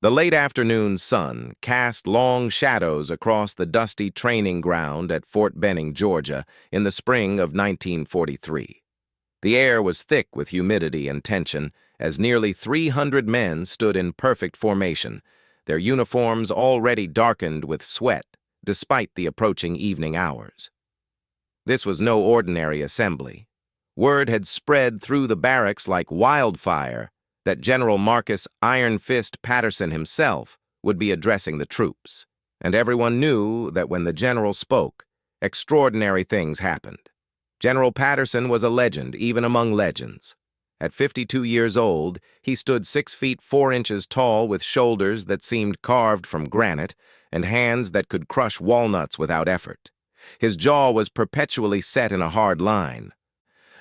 The late afternoon sun cast long shadows across the dusty training ground at Fort Benning, Georgia, in the spring of 1943. The air was thick with humidity and tension as nearly 300 men stood in perfect formation, their uniforms already darkened with sweat despite the approaching evening hours. This was no ordinary assembly. Word had spread through the barracks like wildfire that General Marcus Iron Fist Patterson himself would be addressing the troops, and everyone knew that when the general spoke, extraordinary things happened. General Patterson was a legend even among legends. At 52 years old, he stood 6 feet 4 inches tall with shoulders that seemed carved from granite and hands that could crush walnuts without effort. His jaw was perpetually set in a hard line,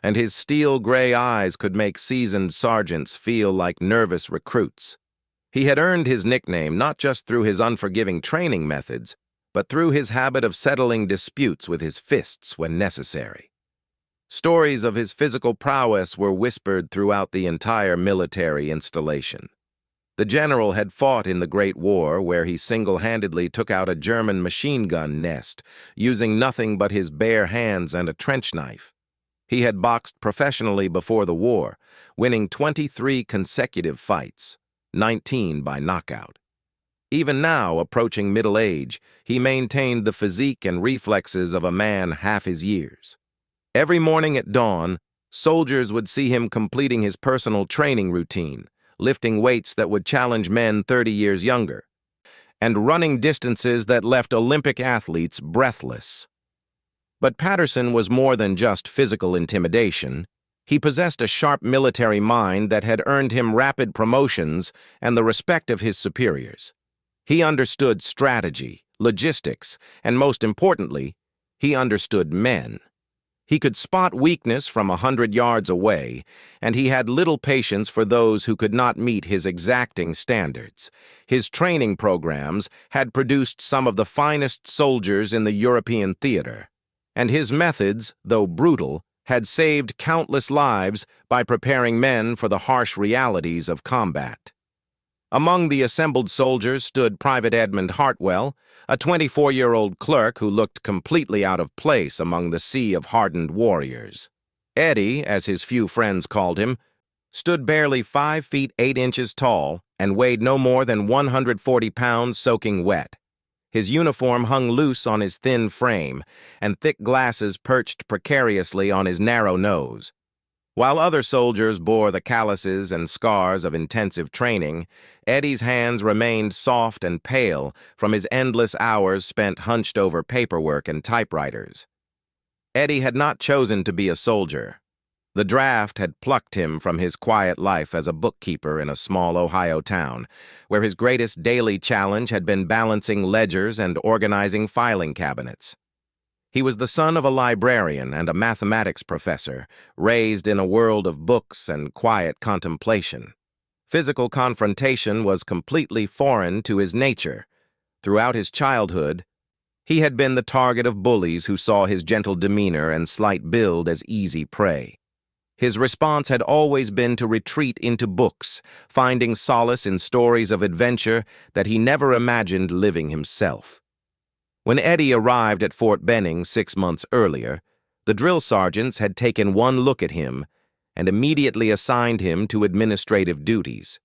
and his steel-gray eyes could make seasoned sergeants feel like nervous recruits. He had earned his nickname not just through his unforgiving training methods, but through his habit of settling disputes with his fists when necessary. Stories of his physical prowess were whispered throughout the entire military installation. The general had fought in the Great War, where he single-handedly took out a German machine gun nest, using nothing but his bare hands and a trench knife. He had boxed professionally before the war, winning 23 consecutive fights, 19 by knockout. Even now, approaching middle age, he maintained the physique and reflexes of a man half his years. Every morning at dawn, soldiers would see him completing his personal training routine, lifting weights that would challenge men 30 years younger, and running distances that left Olympic athletes breathless. But Patterson was more than just physical intimidation. He possessed a sharp military mind that had earned him rapid promotions and the respect of his superiors. He understood strategy, logistics, and most importantly, he understood men. He could spot weakness from 100 yards away, and he had little patience for those who could not meet his exacting standards. His training programs had produced some of the finest soldiers in the European theater, and his methods, though brutal, had saved countless lives by preparing men for the harsh realities of combat. Among the assembled soldiers stood Private Edmund Hartwell, a 24-year-old clerk who looked completely out of place among the sea of hardened warriors. Eddie, as his few friends called him, stood barely 5 feet 8 inches tall and weighed no more than 140 pounds soaking wet. His uniform hung loose on his thin frame, and thick glasses perched precariously on his narrow nose. While other soldiers bore the calluses and scars of intensive training, Eddie's hands remained soft and pale from his endless hours spent hunched over paperwork and typewriters. Eddie had not chosen to be a soldier. The draft had plucked him from his quiet life as a bookkeeper in a small Ohio town, where his greatest daily challenge had been balancing ledgers and organizing filing cabinets. He was the son of a librarian and a mathematics professor, raised in a world of books and quiet contemplation. Physical confrontation was completely foreign to his nature. Throughout his childhood, he had been the target of bullies who saw his gentle demeanor and slight build as easy prey. His response had always been to retreat into books, finding solace in stories of adventure that he never imagined living himself. When Eddie arrived at Fort Benning 6 months earlier, the drill sergeants had taken one look at him and immediately assigned him to administrative duties.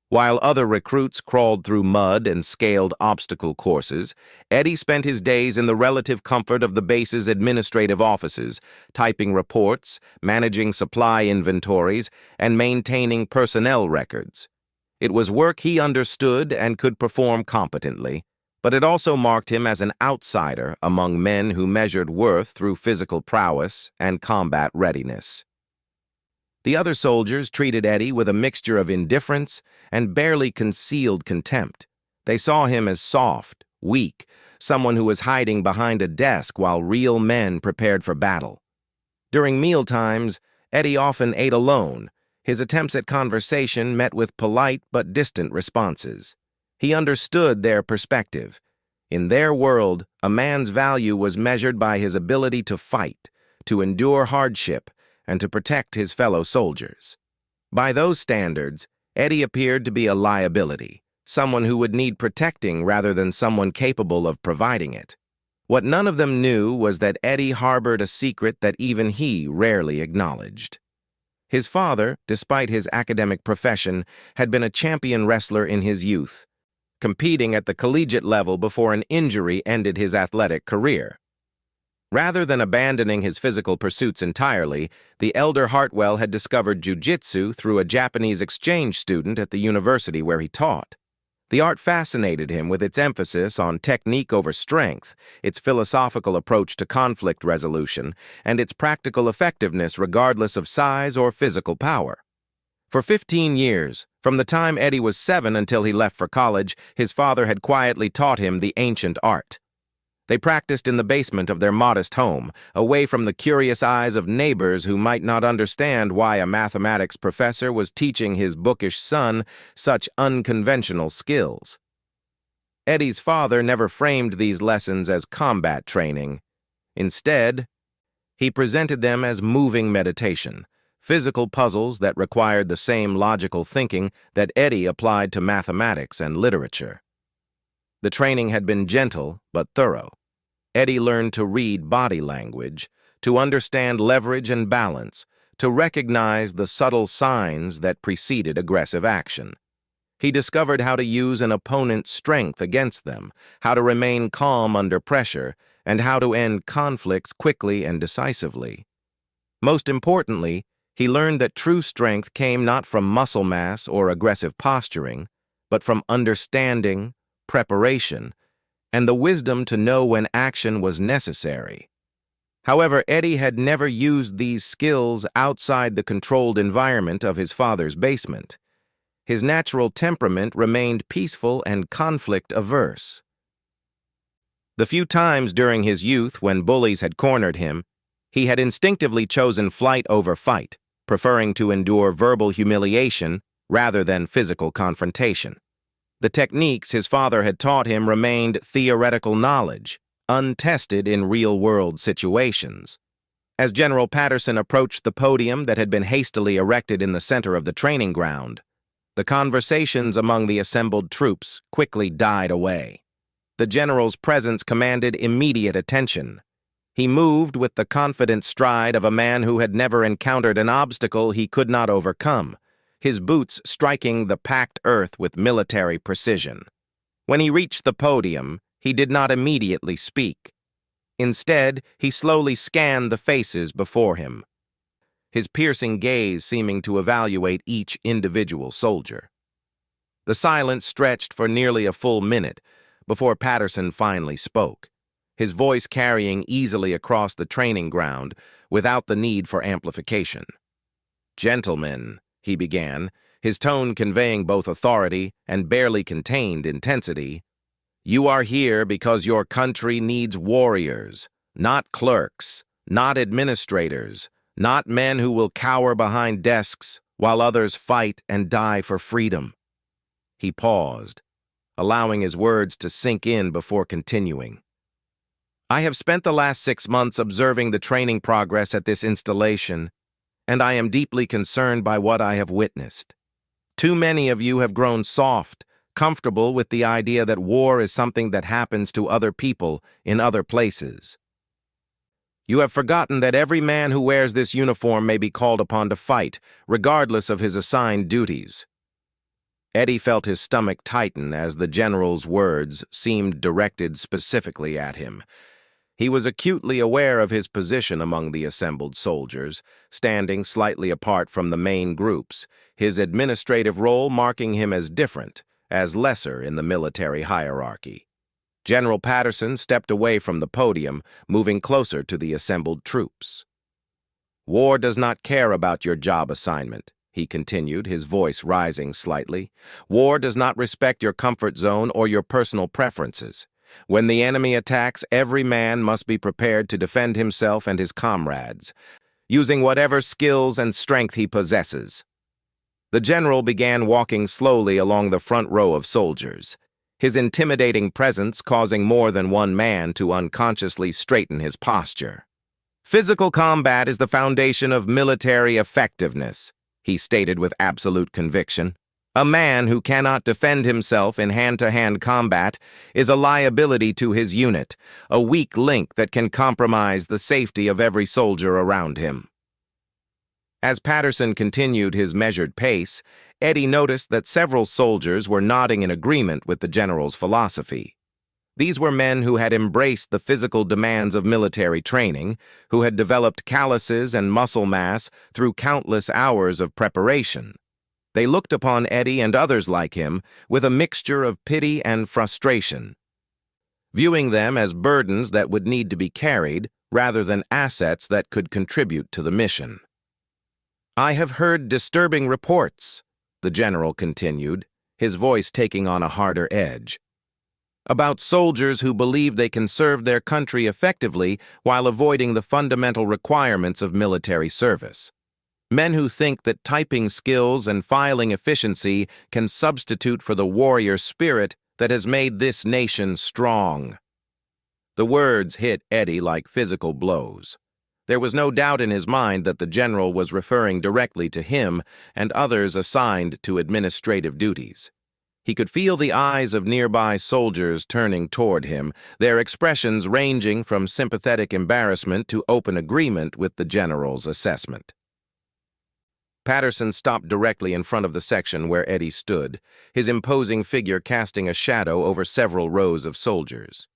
While other recruits crawled through mud and scaled obstacle courses, Eddie spent his days in the relative comfort of the base's administrative offices, typing reports, managing supply inventories, and maintaining personnel records. It was work he understood and could perform competently, but it also marked him as an outsider among men who measured worth through physical prowess and combat readiness. The other soldiers treated Eddie with a mixture of indifference and barely concealed contempt. They saw him as soft, weak, someone who was hiding behind a desk while real men prepared for battle. During mealtimes, Eddie often ate alone. His attempts at conversation met with polite but distant responses. He understood their perspective. In their world, a man's value was measured by his ability to fight, to endure hardship, and to protect his fellow soldiers. By those standards, Eddie appeared to be a liability, someone who would need protecting rather than someone capable of providing it. What none of them knew was that Eddie harbored a secret that even he rarely acknowledged. His father, despite his academic profession, had been a champion wrestler in his youth, competing at the collegiate level before an injury ended his athletic career. Rather than abandoning his physical pursuits entirely, the elder Hartwell had discovered jiu-jitsu through a Japanese exchange student at the university where he taught. The art fascinated him with its emphasis on technique over strength, its philosophical approach to conflict resolution, and its practical effectiveness regardless of size or physical power. For 15 years, from the time Eddie was 7 until he left for college, his father had quietly taught him the ancient art. They practiced in the basement of their modest home, away from the curious eyes of neighbors who might not understand why a mathematics professor was teaching his bookish son such unconventional skills. Eddie's father never framed these lessons as combat training. Instead, he presented them as moving meditation, physical puzzles that required the same logical thinking that Eddie applied to mathematics and literature. The training had been gentle but thorough. Eddie learned to read body language, to understand leverage and balance, to recognize the subtle signs that preceded aggressive action. He discovered how to use an opponent's strength against them, how to remain calm under pressure, and how to end conflicts quickly and decisively. Most importantly, he learned that true strength came not from muscle mass or aggressive posturing, but from understanding, preparation, and the wisdom to know when action was necessary. However, Eddie had never used these skills outside the controlled environment of his father's basement. His natural temperament remained peaceful and conflict-averse. The few times during his youth when bullies had cornered him, he had instinctively chosen flight over fight, preferring to endure verbal humiliation rather than physical confrontation. The techniques his father had taught him remained theoretical knowledge, untested in real-world situations. As General Patterson approached the podium that had been hastily erected in the center of the training ground, the conversations among the assembled troops quickly died away. The general's presence commanded immediate attention. He moved with the confident stride of a man who had never encountered an obstacle he could not overcome, his boots striking the packed earth with military precision. When he reached the podium, he did not immediately speak. Instead, he slowly scanned the faces before him, his piercing gaze seeming to evaluate each individual soldier. The silence stretched for nearly a full minute before Patterson finally spoke, his voice carrying easily across the training ground without the need for amplification. "Gentlemen," he began, his tone conveying both authority and barely contained intensity, "you are here because your country needs warriors, not clerks, not administrators, not men who will cower behind desks while others fight and die for freedom." He paused, allowing his words to sink in before continuing. "I have spent the last 6 months observing the training progress at this installation, and I am deeply concerned by what I have witnessed. Too many of you have grown soft, comfortable with the idea that war is something that happens to other people in other places. You have forgotten that every man who wears this uniform may be called upon to fight, regardless of his assigned duties." Eddie felt his stomach tighten as the general's words seemed directed specifically at him. He was acutely aware of his position among the assembled soldiers, standing slightly apart from the main groups, his administrative role marking him as different, as lesser in the military hierarchy. General Patterson stepped away from the podium, moving closer to the assembled troops. "War does not care about your job assignment," he continued, his voice rising slightly. "War does not respect your comfort zone or your personal preferences. When the enemy attacks, every man must be prepared to defend himself and his comrades, using whatever skills and strength he possesses." The general began walking slowly along the front row of soldiers, his intimidating presence causing more than one man to unconsciously straighten his posture. "Physical combat is the foundation of military effectiveness," he stated with absolute conviction. A man who cannot defend himself in hand-to-hand combat is a liability to his unit, a weak link that can compromise the safety of every soldier around him. As Patterson continued his measured pace, Eddie noticed that several soldiers were nodding in agreement with the general's philosophy. These were men who had embraced the physical demands of military training, who had developed calluses and muscle mass through countless hours of preparation. They looked upon Eddie and others like him with a mixture of pity and frustration, viewing them as burdens that would need to be carried rather than assets that could contribute to the mission. "I have heard disturbing reports," the general continued, his voice taking on a harder edge, "about soldiers who believe they can serve their country effectively while avoiding the fundamental requirements of military service. Men who think that typing skills and filing efficiency can substitute for the warrior spirit that has made this nation strong." The words hit Eddie like physical blows. There was no doubt in his mind that the general was referring directly to him and others assigned to administrative duties. He could feel the eyes of nearby soldiers turning toward him, their expressions ranging from sympathetic embarrassment to open agreement with the general's assessment. Patterson stopped directly in front of the section where Eddie stood, his imposing figure casting a shadow over several rows of soldiers.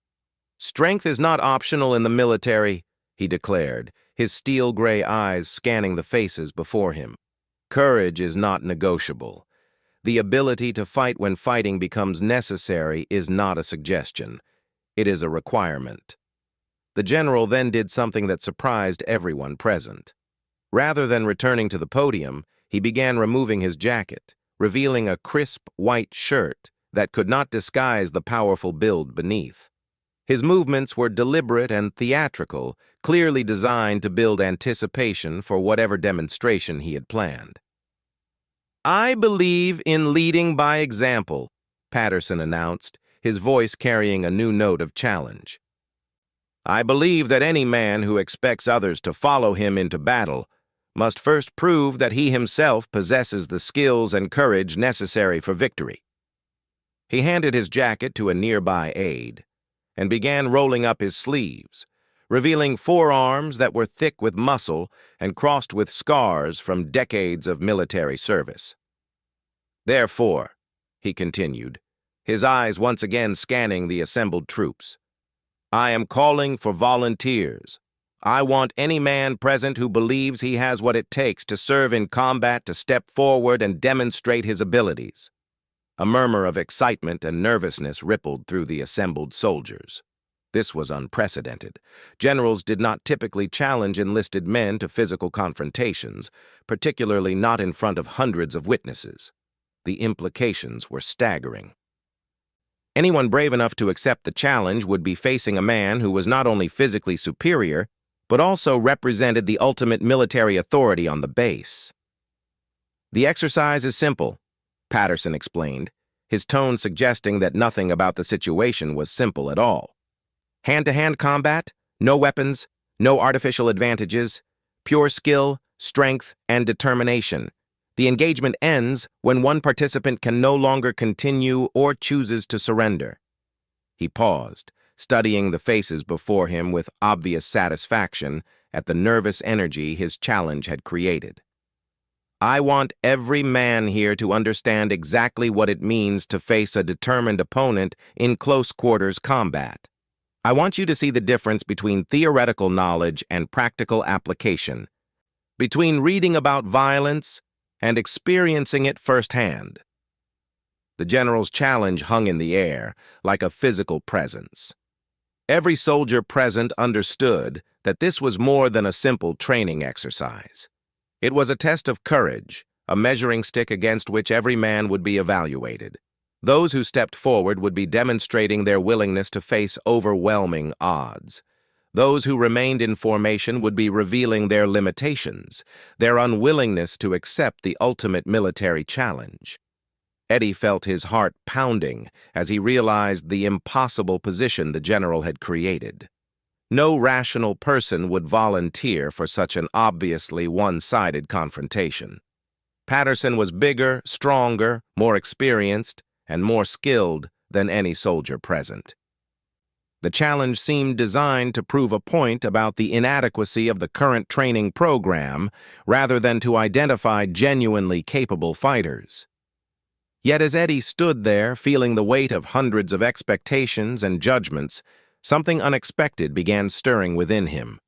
"Strength is not optional in the military," he declared, his steel-gray eyes scanning the faces before him. "Courage is not negotiable. The ability to fight when fighting becomes necessary is not a suggestion. It is a requirement." The general then did something that surprised everyone present. Rather than returning to the podium, he began removing his jacket, revealing a crisp white shirt that could not disguise the powerful build beneath. His movements were deliberate and theatrical, clearly designed to build anticipation for whatever demonstration he had planned. "I believe in leading by example," Patterson announced, his voice carrying a new note of challenge. "I believe that any man who expects others to follow him into battle must first prove that he himself possesses the skills and courage necessary for victory." He handed his jacket to a nearby aide and began rolling up his sleeves, revealing forearms that were thick with muscle and crossed with scars from decades of military service. "Therefore," he continued, his eyes once again scanning the assembled troops, "I am calling for volunteers. I want any man present who believes he has what it takes to serve in combat to step forward and demonstrate his abilities." A murmur of excitement and nervousness rippled through the assembled soldiers. This was unprecedented. Generals did not typically challenge enlisted men to physical confrontations, particularly not in front of hundreds of witnesses. The implications were staggering. Anyone brave enough to accept the challenge would be facing a man who was not only physically superior, but also represented the ultimate military authority on the base. "The exercise is simple," Patterson explained, his tone suggesting that nothing about the situation was simple at all. "Hand-to-hand combat, no weapons, no artificial advantages, pure skill, strength, and determination. The engagement ends when one participant can no longer continue or chooses to surrender." He paused, studying the faces before him with obvious satisfaction at the nervous energy his challenge had created. "I want every man here to understand exactly what it means to face a determined opponent in close-quarters combat. I want you to see the difference between theoretical knowledge and practical application, between reading about violence and experiencing it firsthand." The general's challenge hung in the air, like a physical presence. Every soldier present understood that this was more than a simple training exercise. It was a test of courage, a measuring stick against which every man would be evaluated. Those who stepped forward would be demonstrating their willingness to face overwhelming odds. Those who remained in formation would be revealing their limitations, their unwillingness to accept the ultimate military challenge. Eddie felt his heart pounding as he realized the impossible position the general had created. No rational person would volunteer for such an obviously one-sided confrontation. Patterson was bigger, stronger, more experienced, and more skilled than any soldier present. The challenge seemed designed to prove a point about the inadequacy of the current training program rather than to identify genuinely capable fighters. Yet as Eddie stood there, feeling the weight of hundreds of expectations and judgments, something unexpected began stirring within him.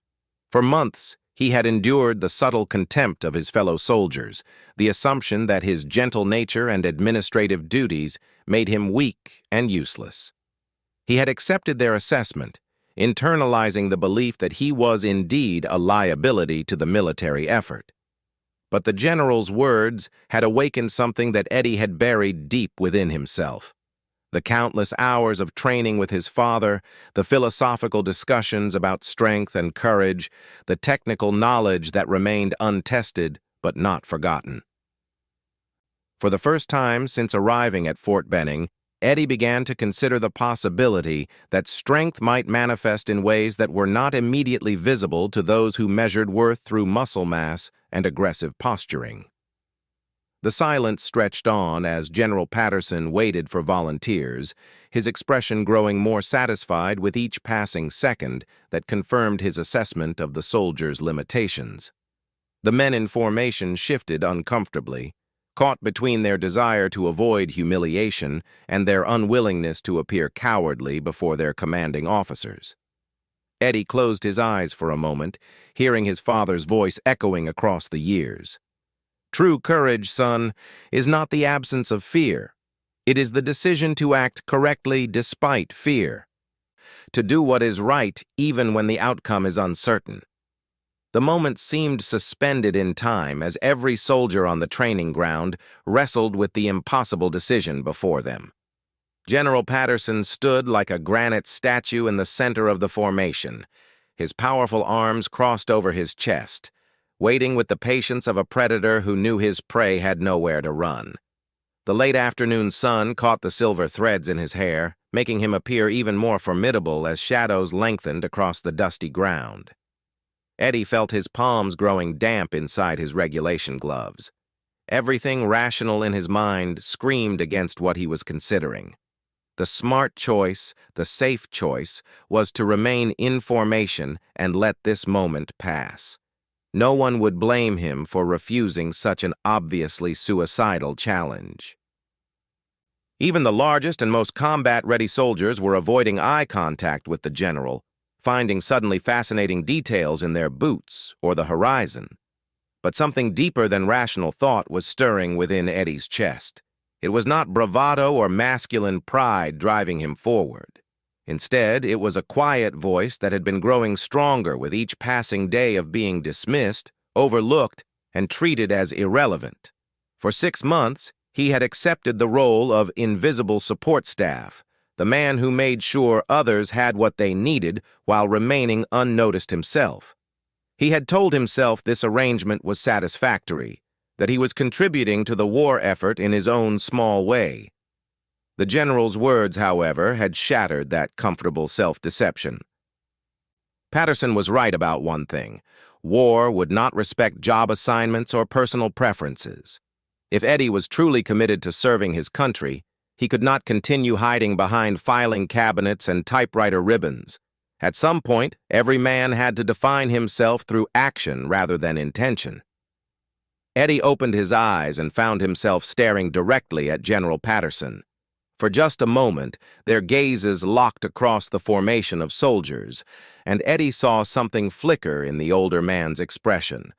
For months, he had endured the subtle contempt of his fellow soldiers, the assumption that his gentle nature and administrative duties made him weak and useless. He had accepted their assessment, internalizing the belief that he was indeed a liability to the military effort. But the general's words had awakened something that Eddie had buried deep within himself. The countless hours of training with his father, the philosophical discussions about strength and courage, the technical knowledge that remained untested but not forgotten. For the first time since arriving at Fort Benning, Eddie began to consider the possibility that strength might manifest in ways that were not immediately visible to those who measured worth through muscle mass and aggressive posturing. The silence stretched on as General Patterson waited for volunteers, his expression growing more satisfied with each passing second that confirmed his assessment of the soldiers' limitations. The men in formation shifted uncomfortably, caught between their desire to avoid humiliation and their unwillingness to appear cowardly before their commanding officers. Eddie closed his eyes for a moment, hearing his father's voice echoing across the years. "True courage, son, is not the absence of fear. It is the decision to act correctly despite fear. To do what is right even when the outcome is uncertain." The moment seemed suspended in time as every soldier on the training ground wrestled with the impossible decision before them. General Patterson stood like a granite statue in the center of the formation, his powerful arms crossed over his chest, waiting with the patience of a predator who knew his prey had nowhere to run. The late afternoon sun caught the silver threads in his hair, making him appear even more formidable as shadows lengthened across the dusty ground. Eddie felt his palms growing damp inside his regulation gloves. Everything rational in his mind screamed against what he was considering. The smart choice, the safe choice, was to remain in formation and let this moment pass. No one would blame him for refusing such an obviously suicidal challenge. Even the largest and most combat-ready soldiers were avoiding eye contact with the general, finding suddenly fascinating details in their boots or the horizon. But something deeper than rational thought was stirring within Eddie's chest. It was not bravado or masculine pride driving him forward. Instead, it was a quiet voice that had been growing stronger with each passing day of being dismissed, overlooked, and treated as irrelevant. For 6 months, he had accepted the role of invisible support staff, the man who made sure others had what they needed while remaining unnoticed himself. He had told himself this arrangement was satisfactory, that he was contributing to the war effort in his own small way. The general's words, however, had shattered that comfortable self-deception. Patterson was right about one thing. War would not respect job assignments or personal preferences. If Eddie was truly committed to serving his country, he could not continue hiding behind filing cabinets and typewriter ribbons. At some point, every man had to define himself through action rather than intention. Eddie opened his eyes and found himself staring directly at General Patterson. For just a moment, their gazes locked across the formation of soldiers, and Eddie saw something flicker in the older man's expression.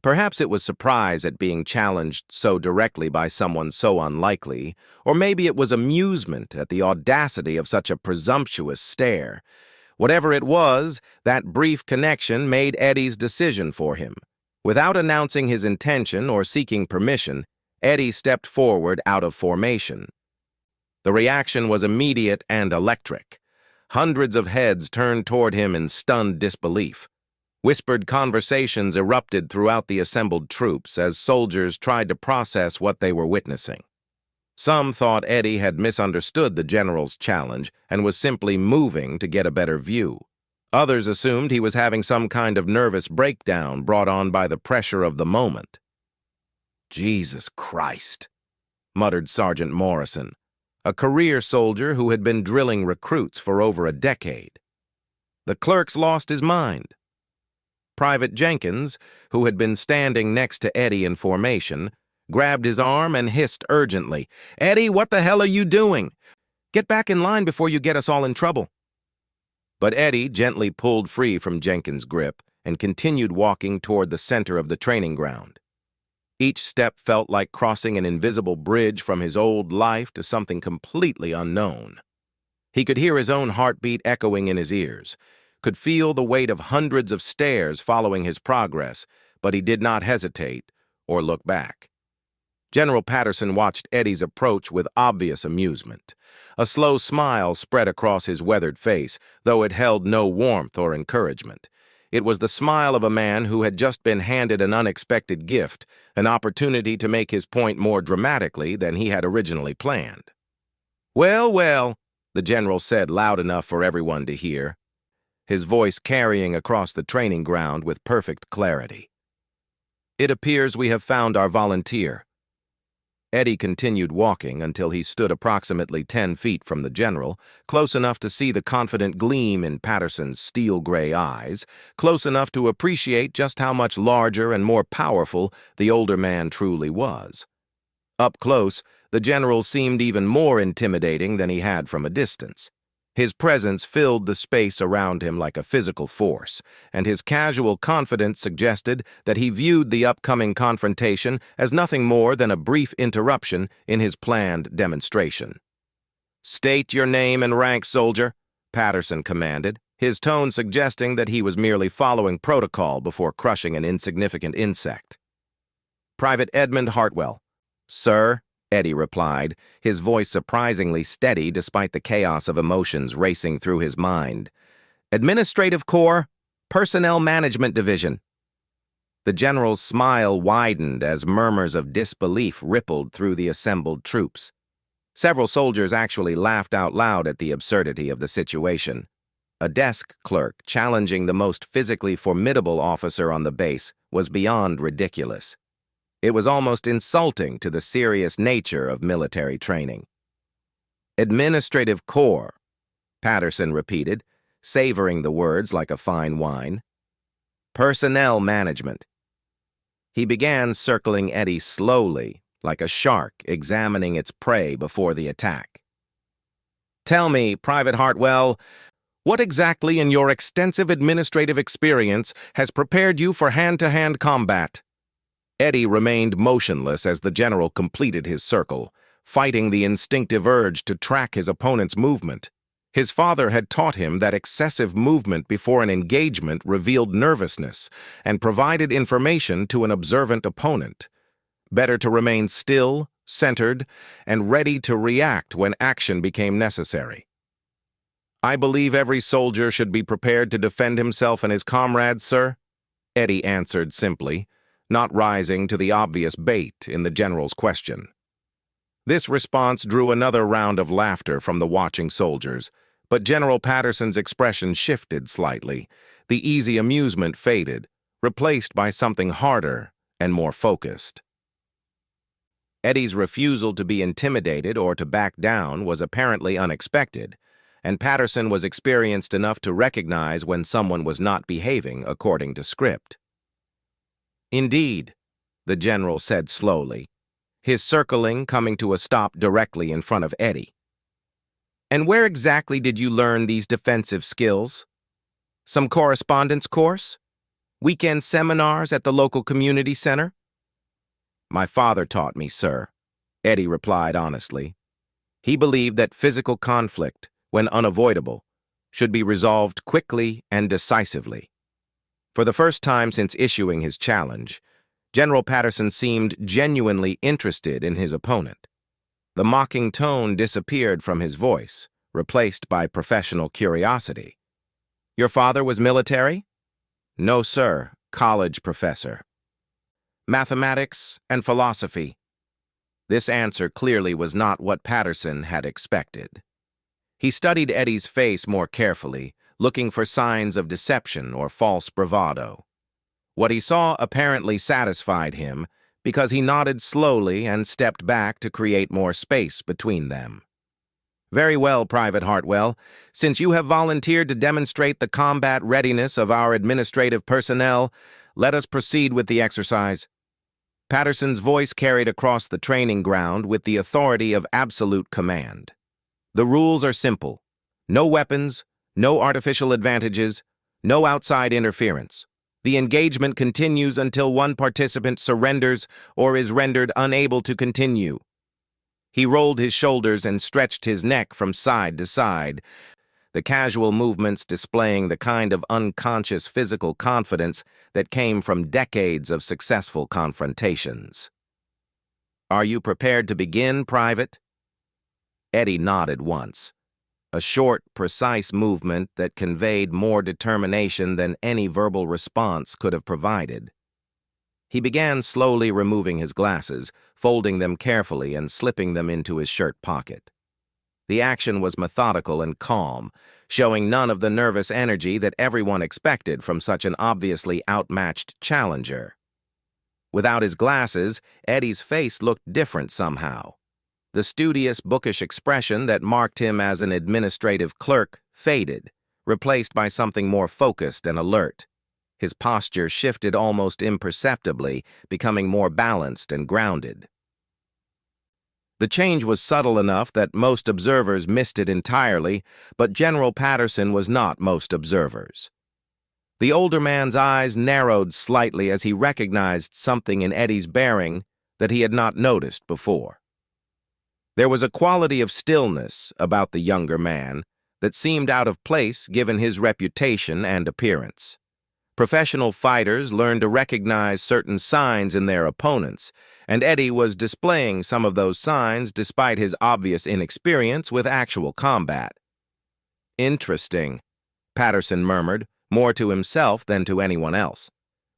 Perhaps it was surprise at being challenged so directly by someone so unlikely, or maybe it was amusement at the audacity of such a presumptuous stare. Whatever it was, that brief connection made Eddie's decision for him. Without announcing his intention or seeking permission, Eddie stepped forward out of formation. The reaction was immediate and electric. Hundreds of heads turned toward him in stunned disbelief. Whispered conversations erupted throughout the assembled troops as soldiers tried to process what they were witnessing. Some thought Eddie had misunderstood the general's challenge and was simply moving to get a better view. Others assumed he was having some kind of nervous breakdown brought on by the pressure of the moment. Jesus Christ, muttered Sergeant Morrison, a career soldier who had been drilling recruits for over a decade. The clerk's lost his mind. Private Jenkins, who had been standing next to Eddie in formation, grabbed his arm and hissed urgently, "Eddie, what the hell are you doing? Get back in line before you get us all in trouble." But Eddie gently pulled free from Jenkins' grip and continued walking toward the center of the training ground. Each step felt like crossing an invisible bridge from his old life to something completely unknown. He could hear his own heartbeat echoing in his ears, could feel the weight of hundreds of stares following his progress, but he did not hesitate or look back. General Patterson watched Eddie's approach with obvious amusement. A slow smile spread across his weathered face, though it held no warmth or encouragement. It was the smile of a man who had just been handed an unexpected gift, an opportunity to make his point more dramatically than he had originally planned. "Well, well," the general said loud enough for everyone to hear, his voice carrying across the training ground with perfect clarity. "It appears we have found our volunteer." Eddie continued walking until he stood approximately 10 feet from the general, close enough to see the confident gleam in Patterson's steel-gray eyes, close enough to appreciate just how much larger and more powerful the older man truly was. Up close, the general seemed even more intimidating than he had from a distance. His presence filled the space around him like a physical force, and his casual confidence suggested that he viewed the upcoming confrontation as nothing more than a brief interruption in his planned demonstration. "State your name and rank, soldier," Patterson commanded, his tone suggesting that he was merely following protocol before crushing an insignificant insect. "Private Edmund Hartwell." "Sir," Eddie replied, his voice surprisingly steady despite the chaos of emotions racing through his mind. "Administrative Corps, Personnel Management Division." The general's smile widened as murmurs of disbelief rippled through the assembled troops. Several soldiers actually laughed out loud at the absurdity of the situation. A desk clerk challenging the most physically formidable officer on the base was beyond ridiculous. It was almost insulting to the serious nature of military training. "Administrative Corps," Patterson repeated, savoring the words like a fine wine. "Personnel Management." He began circling Eddie slowly, like a shark examining its prey before the attack. "Tell me, Private Hartwell, what exactly in your extensive administrative experience has prepared you for hand-to-hand combat?" Eddie remained motionless as the general completed his circle, fighting the instinctive urge to track his opponent's movement. His father had taught him that excessive movement before an engagement revealed nervousness and provided information to an observant opponent. Better to remain still, centered, and ready to react when action became necessary. "I believe every soldier should be prepared to defend himself and his comrades, sir," Eddie answered simply, not rising to the obvious bait in the general's question. This response drew another round of laughter from the watching soldiers, but General Patterson's expression shifted slightly. The easy amusement faded, replaced by something harder and more focused. Eddie's refusal to be intimidated or to back down was apparently unexpected, and Patterson was experienced enough to recognize when someone was not behaving according to script. "Indeed," the general said slowly, his circling coming to a stop directly in front of Eddie. "And where exactly did you learn these defensive skills? Some correspondence course? Weekend seminars at the local community center?" "My father taught me, sir," Eddie replied honestly. He believed that physical conflict, when unavoidable, should be resolved quickly and decisively. For the first time since issuing his challenge, General Patterson seemed genuinely interested in his opponent. The mocking tone disappeared from his voice, replaced by professional curiosity. "Your father was military?" "No, sir, college professor." "Mathematics and philosophy?" This answer clearly was not what Patterson had expected. He studied Eddie's face more carefully, looking for signs of deception or false bravado. What he saw apparently satisfied him, because he nodded slowly and stepped back to create more space between them. "Very well, Private Hartwell. Since you have volunteered to demonstrate the combat readiness of our administrative personnel, let us proceed with the exercise." Patterson's voice carried across the training ground with the authority of absolute command. "The rules are simple. No weapons, no artificial advantages, no outside interference. The engagement continues until one participant surrenders or is rendered unable to continue." He rolled his shoulders and stretched his neck from side to side, the casual movements displaying the kind of unconscious physical confidence that came from decades of successful confrontations. "Are you prepared to begin, Private?" Eddie nodded once, a short, precise movement that conveyed more determination than any verbal response could have provided. He began slowly removing his glasses, folding them carefully and slipping them into his shirt pocket. The action was methodical and calm, showing none of the nervous energy that everyone expected from such an obviously outmatched challenger. Without his glasses, Eddie's face looked different somehow. The studious, bookish expression that marked him as an administrative clerk faded, replaced by something more focused and alert. His posture shifted almost imperceptibly, becoming more balanced and grounded. The change was subtle enough that most observers missed it entirely, but General Patterson was not most observers. The older man's eyes narrowed slightly as he recognized something in Eddie's bearing that he had not noticed before. There was a quality of stillness about the younger man that seemed out of place given his reputation and appearance. Professional fighters learn to recognize certain signs in their opponents, and Eddie was displaying some of those signs despite his obvious inexperience with actual combat. "Interesting," Patterson murmured, more to himself than to anyone else.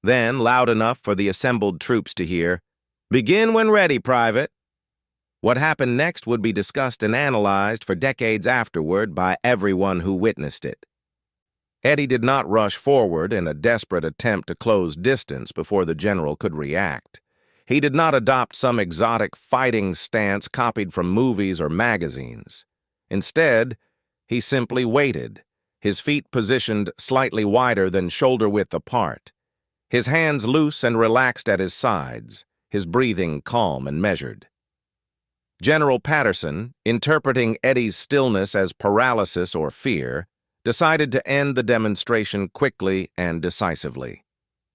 Then, loud enough for the assembled troops to hear, "Begin when ready, Private." What happened next would be discussed and analyzed for decades afterward by everyone who witnessed it. Eddie did not rush forward in a desperate attempt to close distance before the general could react. He did not adopt some exotic fighting stance copied from movies or magazines. Instead, he simply waited, his feet positioned slightly wider than shoulder-width apart, his hands loose and relaxed at his sides, his breathing calm and measured. General Patterson, interpreting Eddie's stillness as paralysis or fear, decided to end the demonstration quickly and decisively.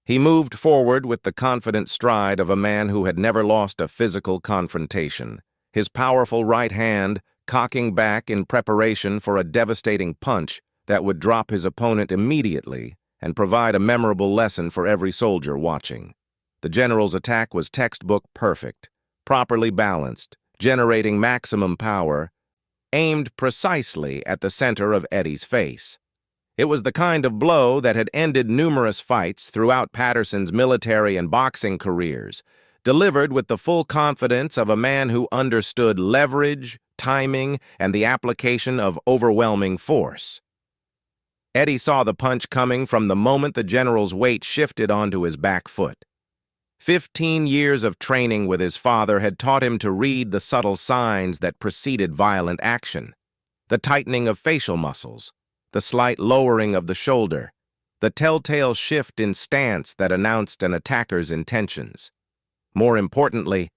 He moved forward with the confident stride of a man who had never lost a physical confrontation, his powerful right hand cocking back in preparation for a devastating punch that would drop his opponent immediately and provide a memorable lesson for every soldier watching. The general's attack was textbook perfect, properly balanced, generating maximum power, aimed precisely at the center of Eddie's face. It was the kind of blow that had ended numerous fights throughout Patterson's military and boxing careers, delivered with the full confidence of a man who understood leverage, timing, and the application of overwhelming force. Eddie saw the punch coming from the moment the general's weight shifted onto his back foot. 15 years of training with his father had taught him to read the subtle signs that preceded violent action. The tightening of facial muscles, the slight lowering of the shoulder, the telltale shift in stance that announced an attacker's intentions. More importantly,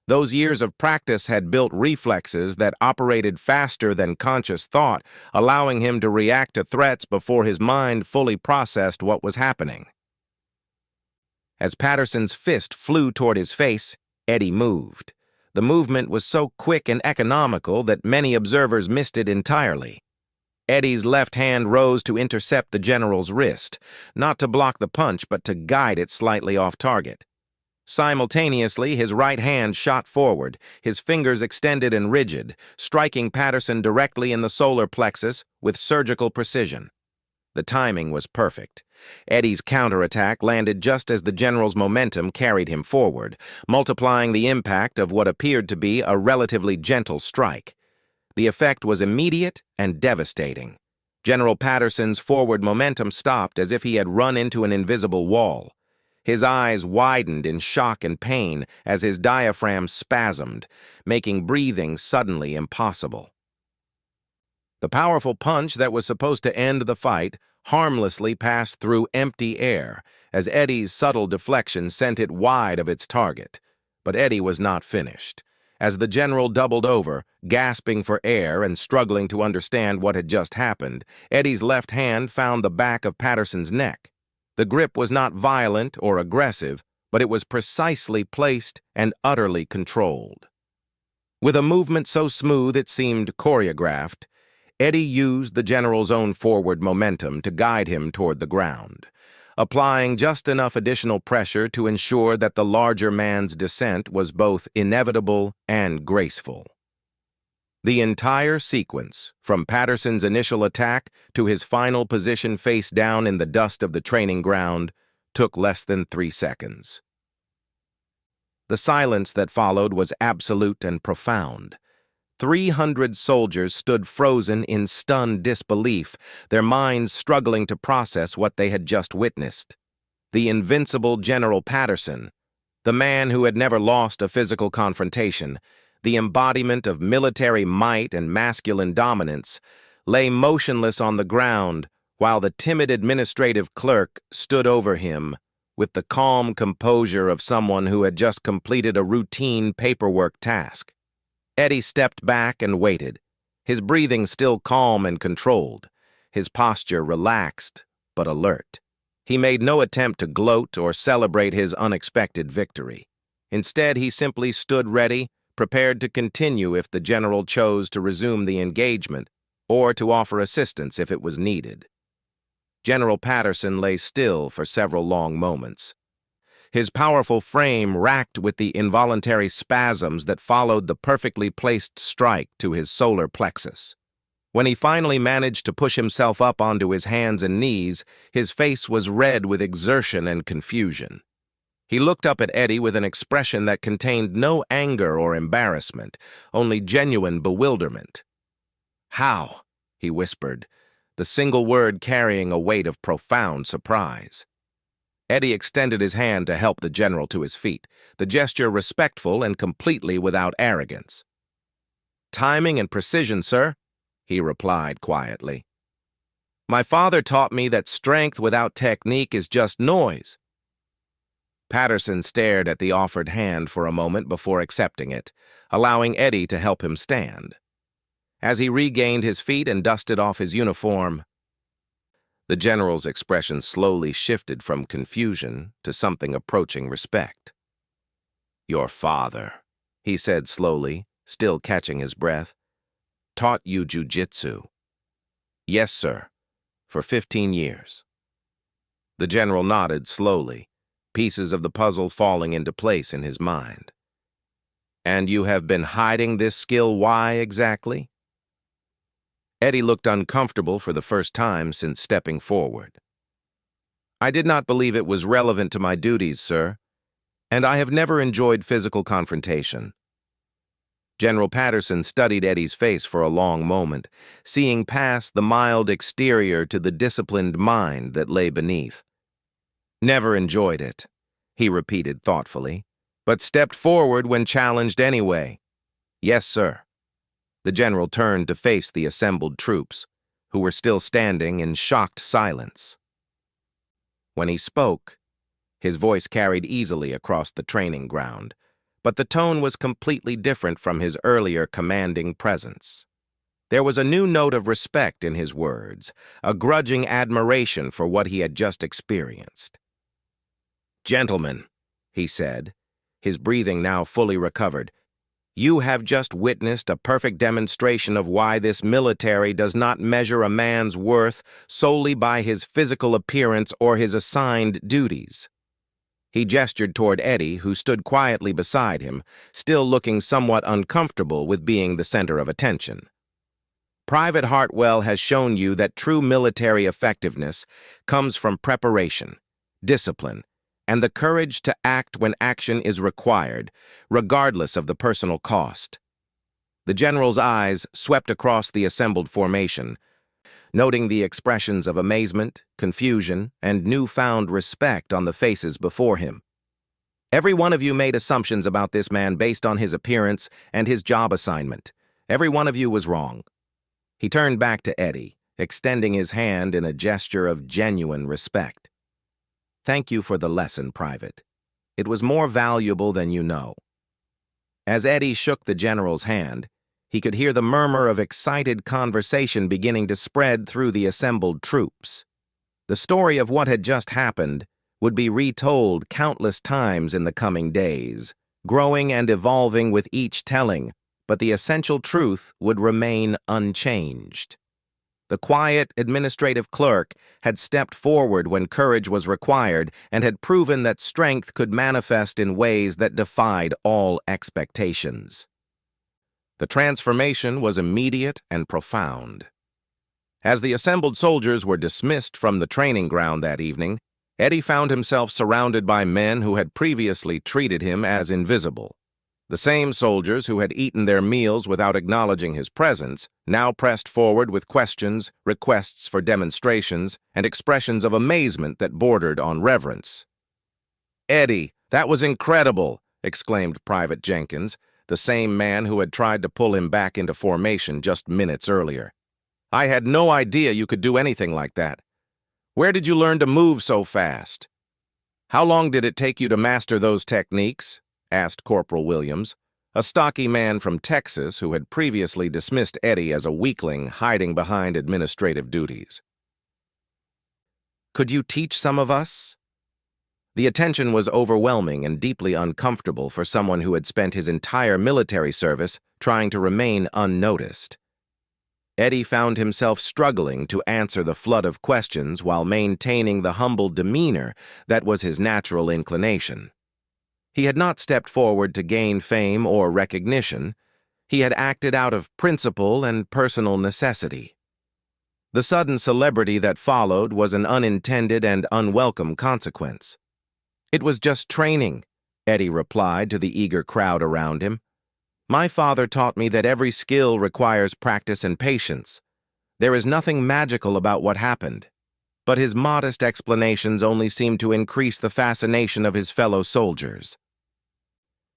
those years of practice had built reflexes that operated faster than conscious thought, allowing him to react to threats before his mind fully processed what was happening. As Patterson's fist flew toward his face, Eddie moved. The movement was so quick and economical that many observers missed it entirely. Eddie's left hand rose to intercept the general's wrist, not to block the punch but to guide it slightly off target. Simultaneously, his right hand shot forward, his fingers extended and rigid, striking Patterson directly in the solar plexus with surgical precision. The timing was perfect. Eddie's counterattack landed just as the general's momentum carried him forward, multiplying the impact of what appeared to be a relatively gentle strike. The effect was immediate and devastating. General Patterson's forward momentum stopped as if he had run into an invisible wall. His eyes widened in shock and pain as his diaphragm spasmed, making breathing suddenly impossible. The powerful punch that was supposed to end the fight harmlessly passed through empty air, as Eddie's subtle deflection sent it wide of its target. But Eddie was not finished. As the general doubled over, gasping for air and struggling to understand what had just happened, Eddie's left hand found the back of Patterson's neck. The grip was not violent or aggressive, but it was precisely placed and utterly controlled. With a movement so smooth it seemed choreographed, Eddie used the general's own forward momentum to guide him toward the ground, applying just enough additional pressure to ensure that the larger man's descent was both inevitable and graceful. The entire sequence, from Patterson's initial attack to his final position face down in the dust of the training ground, took less than 3 seconds. The silence that followed was absolute and profound. 300 soldiers stood frozen in stunned disbelief, their minds struggling to process what they had just witnessed. The invincible General Patterson, the man who had never lost a physical confrontation, the embodiment of military might and masculine dominance, lay motionless on the ground while the timid administrative clerk stood over him with the calm composure of someone who had just completed a routine paperwork task. Eddie stepped back and waited, his breathing still calm and controlled, his posture relaxed but alert. He made no attempt to gloat or celebrate his unexpected victory. Instead, he simply stood ready, prepared to continue if the general chose to resume the engagement or to offer assistance if it was needed. General Patterson lay still for several long moments, his powerful frame racked with the involuntary spasms that followed the perfectly placed strike to his solar plexus. When he finally managed to push himself up onto his hands and knees, his face was red with exertion and confusion. He looked up at Eddie with an expression that contained no anger or embarrassment, only genuine bewilderment. "How?" he whispered, the single word carrying a weight of profound surprise. Eddie extended his hand to help the general to his feet, the gesture respectful and completely without arrogance. "Timing and precision, sir," he replied quietly. "My father taught me that strength without technique is just noise." Patterson stared at the offered hand for a moment before accepting it, allowing Eddie to help him stand. As he regained his feet and dusted off his uniform, the general's expression slowly shifted from confusion to something approaching respect. "Your father," he said slowly, still catching his breath, "taught you jujitsu." "Yes, sir, for 15 years. The general nodded slowly, pieces of the puzzle falling into place in his mind. "And you have been hiding this skill why exactly?" Eddie looked uncomfortable for the first time since stepping forward. "I did not believe it was relevant to my duties, sir, and I have never enjoyed physical confrontation." General Patterson studied Eddie's face for a long moment, seeing past the mild exterior to the disciplined mind that lay beneath. "Never enjoyed it," he repeated thoughtfully, "but stepped forward when challenged anyway." "Yes, sir." The general turned to face the assembled troops, who were still standing in shocked silence. When he spoke, his voice carried easily across the training ground, but the tone was completely different from his earlier commanding presence. There was a new note of respect in his words, a grudging admiration for what he had just experienced. "Gentlemen," he said, his breathing now fully recovered, "you have just witnessed a perfect demonstration of why this military does not measure a man's worth solely by his physical appearance or his assigned duties." He gestured toward Eddie, who stood quietly beside him, still looking somewhat uncomfortable with being the center of attention. "Private Hartwell has shown you that true military effectiveness comes from preparation, discipline, and the courage to act when action is required, regardless of the personal cost." The general's eyes swept across the assembled formation. noting the expressions of amazement, confusion, and newfound respect on the faces before him. "Every one of you made assumptions about this man based on his appearance and his job assignment. Every one of you was wrong." He turned back to Eddie, extending his hand in a gesture of genuine respect. "Thank you for the lesson, Private. It was more valuable than you know." As Eddie shook the general's hand, he could hear the murmur of excited conversation beginning to spread through the assembled troops. The story of what had just happened would be retold countless times in the coming days, growing and evolving with each telling, but the essential truth would remain unchanged. The quiet administrative clerk had stepped forward when courage was required and had proven that strength could manifest in ways that defied all expectations. The transformation was immediate and profound. As the assembled soldiers were dismissed from the training ground that evening, Eddie found himself surrounded by men who had previously treated him as invisible. The same soldiers who had eaten their meals without acknowledging his presence now pressed forward with questions, requests for demonstrations, and expressions of amazement that bordered on reverence. "Eddie, that was incredible!" exclaimed Private Jenkins, the same man who had tried to pull him back into formation just minutes earlier. "I had no idea you could do anything like that. Where did you learn to move so fast?" "How long did it take you to master those techniques?" asked Corporal Williams, a stocky man from Texas who had previously dismissed Eddie as a weakling hiding behind administrative duties. "Could you teach some of us?" The attention was overwhelming and deeply uncomfortable for someone who had spent his entire military service trying to remain unnoticed. Eddie found himself struggling to answer the flood of questions while maintaining the humble demeanor that was his natural inclination. He had not stepped forward to gain fame or recognition. He had acted out of principle and personal necessity. The sudden celebrity that followed was an unintended and unwelcome consequence. "It was just training," Eddie replied to the eager crowd around him. "My father taught me that every skill requires practice and patience. There is nothing magical about what happened." But his modest explanations only seemed to increase the fascination of his fellow soldiers.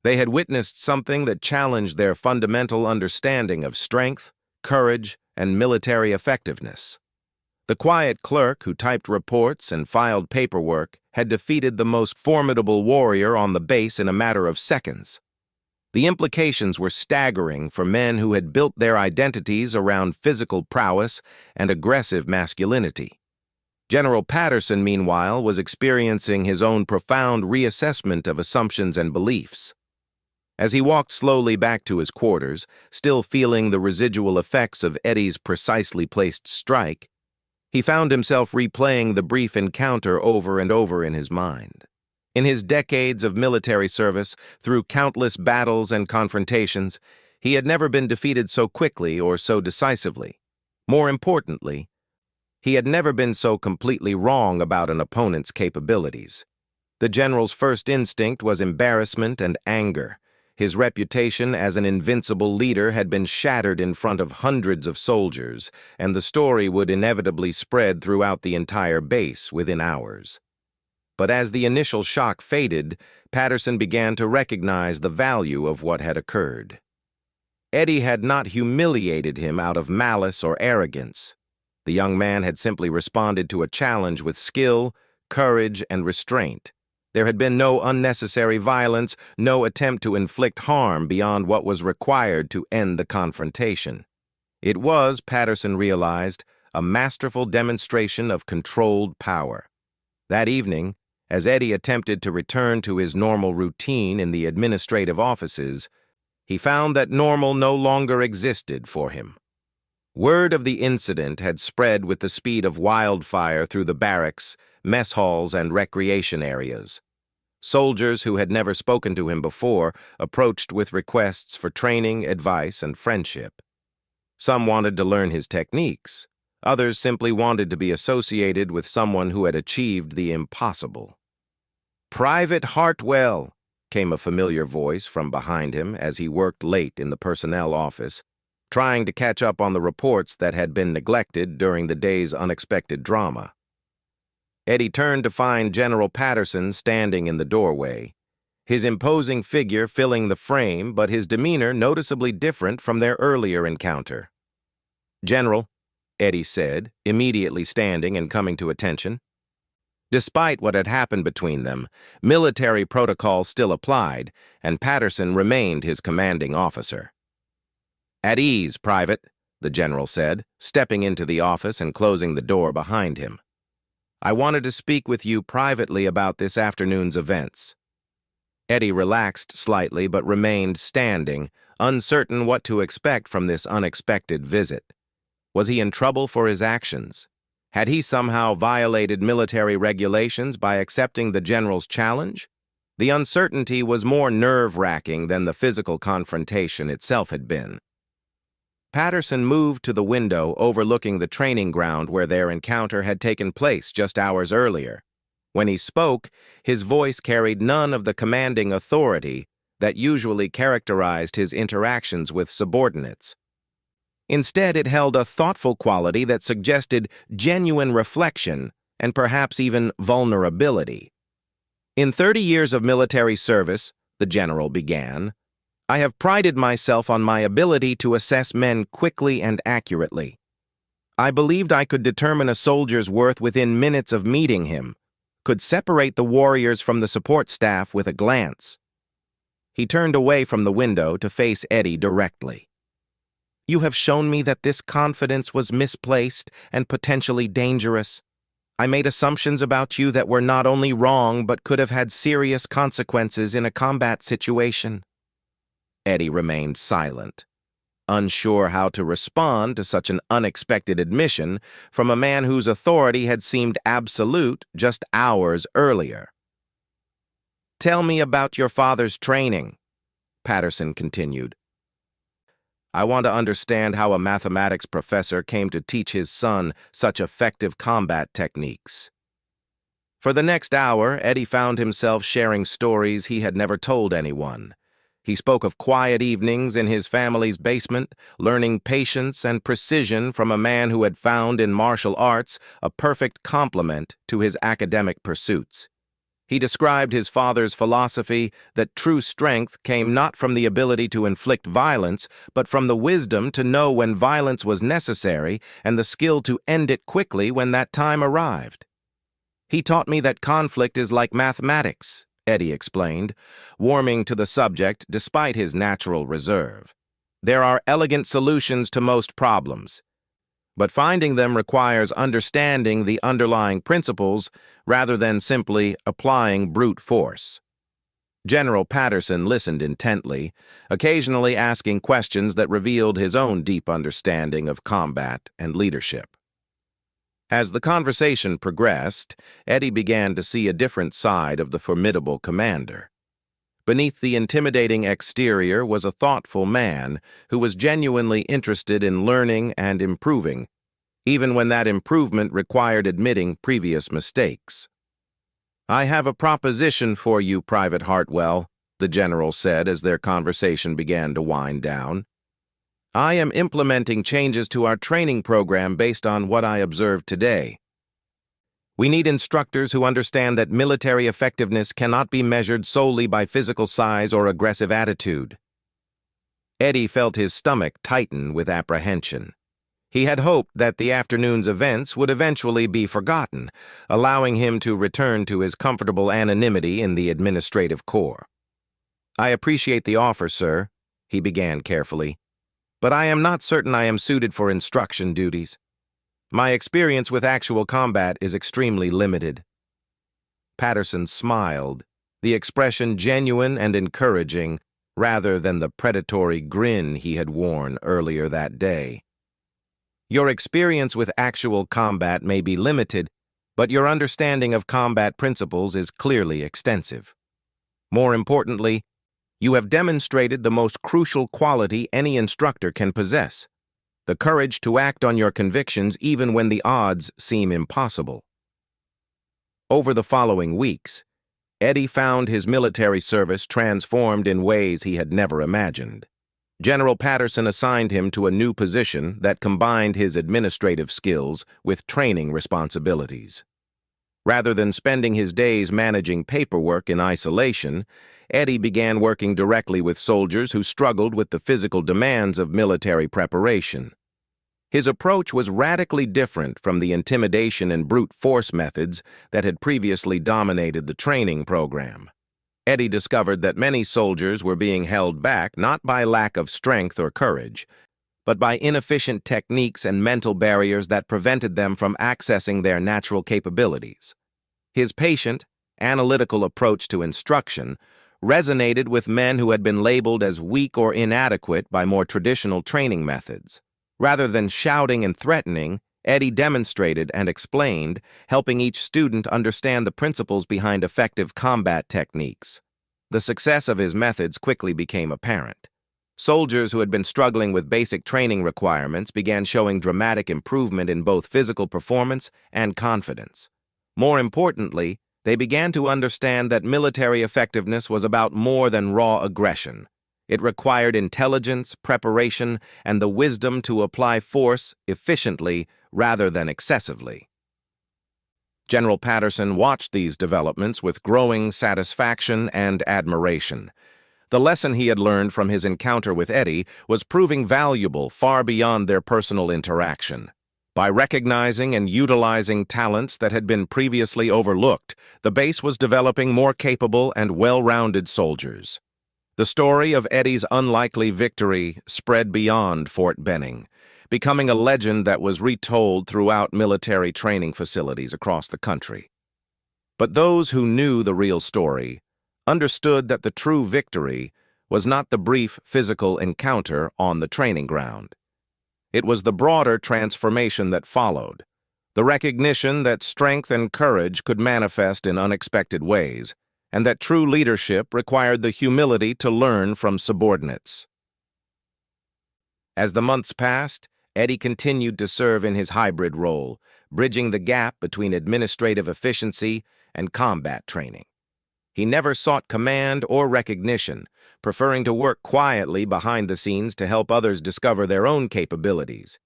They had witnessed something that challenged their fundamental understanding of strength, courage, and military effectiveness. The quiet clerk who typed reports and filed paperwork had defeated the most formidable warrior on the base in a matter of seconds. The implications were staggering for men who had built their identities around physical prowess and aggressive masculinity. General Patterson, meanwhile, was experiencing his own profound reassessment of assumptions and beliefs. As he walked slowly back to his quarters, still feeling the residual effects of Eddie's precisely placed strike, he found himself replaying the brief encounter over and over in his mind. In his decades of military service, through countless battles and confrontations, he had never been defeated so quickly or so decisively. More importantly, he had never been so completely wrong about an opponent's capabilities. The general's first instinct was embarrassment and anger. His reputation as an invincible leader had been shattered in front of hundreds of soldiers, and the story would inevitably spread throughout the entire base within hours. But as the initial shock faded, Patterson began to recognize the value of what had occurred. Eddie had not humiliated him out of malice or arrogance. The young man had simply responded to a challenge with skill, courage, and restraint. There had been no unnecessary violence, no attempt to inflict harm beyond what was required to end the confrontation. It was, Patterson realized, a masterful demonstration of controlled power. That evening, as Eddie attempted to return to his normal routine in the administrative offices, he found that normal no longer existed for him. Word of the incident had spread with the speed of wildfire through the barracks, mess halls, and recreation areas. Soldiers who had never spoken to him before approached with requests for training, advice, and friendship. Some wanted to learn his techniques. Others simply wanted to be associated with someone who had achieved the impossible. "Private Hartwell," came a familiar voice from behind him as he worked late in the personnel office. trying to catch up on the reports that had been neglected during the day's unexpected drama. Eddie turned to find General Patterson standing in the doorway, his imposing figure filling the frame, but his demeanor noticeably different from their earlier encounter. "General," Eddie said, immediately standing and coming to attention. Despite what had happened between them, military protocol still applied, and Patterson remained his commanding officer. "At ease, Private," the general said, stepping into the office and closing the door behind him. "I wanted to speak with you privately about this afternoon's events." Eddie relaxed slightly but remained standing, uncertain what to expect from this unexpected visit. Was he in trouble for his actions? Had he somehow violated military regulations by accepting the general's challenge? The uncertainty was more nerve-wracking than the physical confrontation itself had been. Patterson moved to the window overlooking the training ground where their encounter had taken place just hours earlier. When he spoke, his voice carried none of the commanding authority that usually characterized his interactions with subordinates. Instead, it held a thoughtful quality that suggested genuine reflection and perhaps even vulnerability. "In 30 years of military service," the general began, "I have prided myself on my ability to assess men quickly and accurately. I believed I could determine a soldier's worth within minutes of meeting him, could separate the warriors from the support staff with a glance." He turned away from the window to face Eddie directly. "You have shown me that this confidence was misplaced and potentially dangerous. I made assumptions about you that were not only wrong but could have had serious consequences in a combat situation." Eddie remained silent, unsure how to respond to such an unexpected admission from a man whose authority had seemed absolute just hours earlier. "Tell me about your father's training," Patterson continued. "I want to understand how a mathematics professor came to teach his son such effective combat techniques." For the next hour, Eddie found himself sharing stories he had never told anyone. He spoke of quiet evenings in his family's basement, learning patience and precision from a man who had found in martial arts a perfect complement to his academic pursuits. He described his father's philosophy that true strength came not from the ability to inflict violence, but from the wisdom to know when violence was necessary and the skill to end it quickly when that time arrived. "He taught me that conflict is like mathematics," Eddie explained, warming to the subject despite his natural reserve. "There are elegant solutions to most problems, but finding them requires understanding the underlying principles rather than simply applying brute force." General Patterson listened intently, occasionally asking questions that revealed his own deep understanding of combat and leadership. As the conversation progressed, Eddie began to see a different side of the formidable commander. Beneath the intimidating exterior was a thoughtful man who was genuinely interested in learning and improving, even when that improvement required admitting previous mistakes. "I have a proposition for you, Private Hartwell," the general said as their conversation began to wind down. "I am implementing changes to our training program based on what I observed today. We need instructors who understand that military effectiveness cannot be measured solely by physical size or aggressive attitude." Eddie felt his stomach tighten with apprehension. He had hoped that the afternoon's events would eventually be forgotten, allowing him to return to his comfortable anonymity in the administrative corps. "I appreciate the offer, sir," he began carefully, "but I am not certain I am suited for instruction duties. My experience with actual combat is extremely limited." Patterson smiled, the expression genuine and encouraging, rather than the predatory grin he had worn earlier that day. "Your experience with actual combat may be limited, but your understanding of combat principles is clearly extensive. More importantly, you have demonstrated the most crucial quality any instructor can possess: the courage to act on your convictions even when the odds seem impossible." Over the following weeks, Eddie found his military service transformed in ways he had never imagined. General Patterson assigned him to a new position that combined his administrative skills with training responsibilities. Rather than spending his days managing paperwork in isolation, Eddie began working directly with soldiers who struggled with the physical demands of military preparation. His approach was radically different from the intimidation and brute force methods that had previously dominated the training program. Eddie discovered that many soldiers were being held back not by lack of strength or courage, but by inefficient techniques and mental barriers that prevented them from accessing their natural capabilities. His patient, analytical approach to instruction resonated with men who had been labeled as weak or inadequate by more traditional training methods. Rather than shouting and threatening, Eddie demonstrated and explained, helping each student understand the principles behind effective combat techniques. The success of his methods quickly became apparent. Soldiers who had been struggling with basic training requirements began showing dramatic improvement in both physical performance and confidence. More importantly, they began to understand that military effectiveness was about more than raw aggression. It required intelligence, preparation, and the wisdom to apply force efficiently rather than excessively. General Patterson watched these developments with growing satisfaction and admiration. The lesson he had learned from his encounter with Eddie was proving valuable far beyond their personal interaction. By recognizing and utilizing talents that had been previously overlooked, the base was developing more capable and well-rounded soldiers. The story of Eddie's unlikely victory spread beyond Fort Benning, becoming a legend that was retold throughout military training facilities across the country. But those who knew the real story understood that the true victory was not the brief physical encounter on the training ground. It was the broader transformation that followed, the recognition that strength and courage could manifest in unexpected ways, and that true leadership required the humility to learn from subordinates. As the months passed, Eddie continued to serve in his hybrid role, bridging the gap between administrative efficiency and combat training. He never sought command or recognition, preferring to work quietly behind the scenes to help others discover their own capabilities.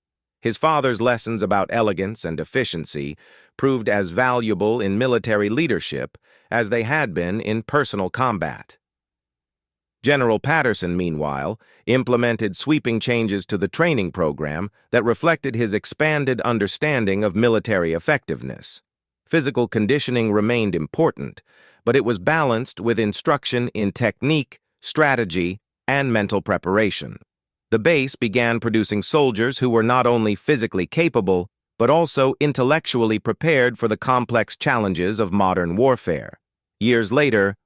His father's lessons about elegance and efficiency proved as valuable in military leadership as they had been in personal combat. General Patterson, meanwhile, implemented sweeping changes to the training program that reflected his expanded understanding of military effectiveness. Physical conditioning remained important, but it was balanced with instruction in technique, strategy, and mental preparation. The base began producing soldiers who were not only physically capable, but also intellectually prepared for the complex challenges of modern warfare. Years later,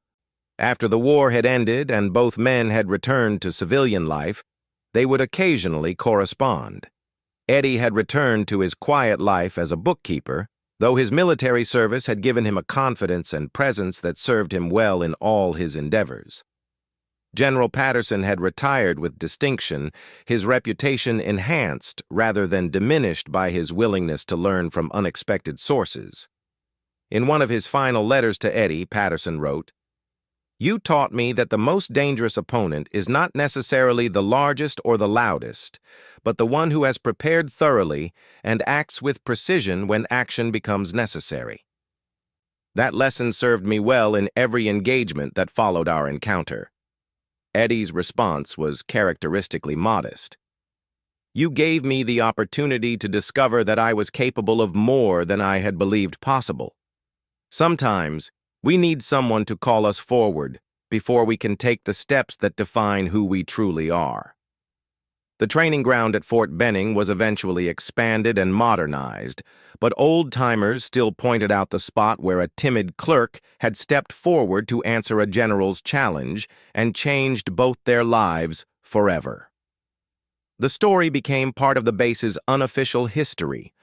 after the war had ended and both men had returned to civilian life, they would occasionally correspond. Eddie had returned to his quiet life as a bookkeeper, though his military service had given him a confidence and presence that served him well in all his endeavors. General Patterson had retired with distinction, his reputation enhanced rather than diminished by his willingness to learn from unexpected sources. In one of his final letters to Eddie, Patterson wrote, "You taught me that the most dangerous opponent is not necessarily the largest or the loudest, but the one who has prepared thoroughly and acts with precision when action becomes necessary." That lesson served me well in every engagement that followed our encounter. Eddie's response was characteristically modest. "You gave me the opportunity to discover that I was capable of more than I had believed possible. Sometimes, we need someone to call us forward before we can take the steps that define who we truly are." The training ground at Fort Benning was eventually expanded and modernized, but old-timers still pointed out the spot where a timid clerk had stepped forward to answer a general's challenge and changed both their lives forever. The story became part of the base's unofficial history,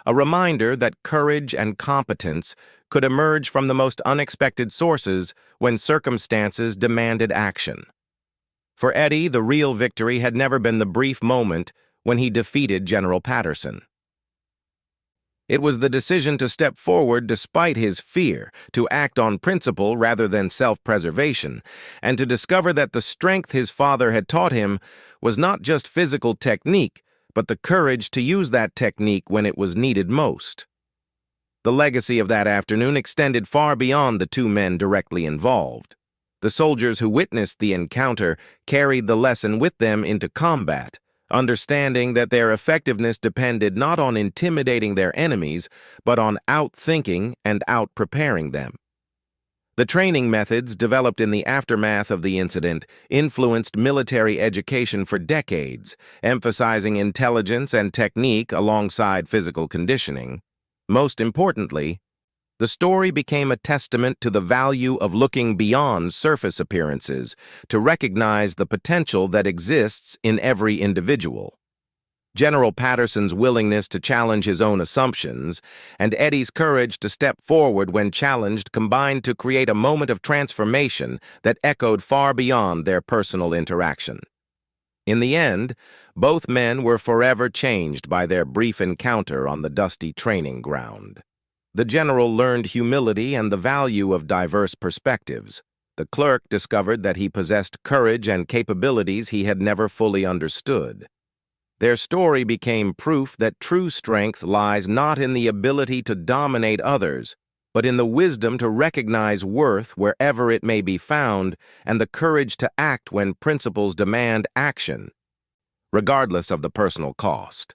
a reminder that courage and competence could emerge from the most unexpected sources when circumstances demanded action. For Eddie, the real victory had never been the brief moment when he defeated General Patterson. It was the decision to step forward despite his fear, to act on principle rather than self-preservation, and to discover that the strength his father had taught him was not just physical technique, but the courage to use that technique when it was needed most. The legacy of that afternoon extended far beyond the two men directly involved. The soldiers who witnessed the encounter carried the lesson with them into combat, understanding that their effectiveness depended not on intimidating their enemies, but on outthinking and outpreparing them. The training methods developed in the aftermath of the incident influenced military education for decades, emphasizing intelligence and technique alongside physical conditioning. Most importantly, the story became a testament to the value of looking beyond surface appearances to recognize the potential that exists in every individual. General Patterson's willingness to challenge his own assumptions and Eddie's courage to step forward when challenged combined to create a moment of transformation that echoed far beyond their personal interaction. In the end, both men were forever changed by their brief encounter on the dusty training ground. The general learned humility and the value of diverse perspectives. The clerk discovered that he possessed courage and capabilities he had never fully understood. Their story became proof that true strength lies not in the ability to dominate others, but in the wisdom to recognize worth wherever it may be found and the courage to act when principles demand action, regardless of the personal cost.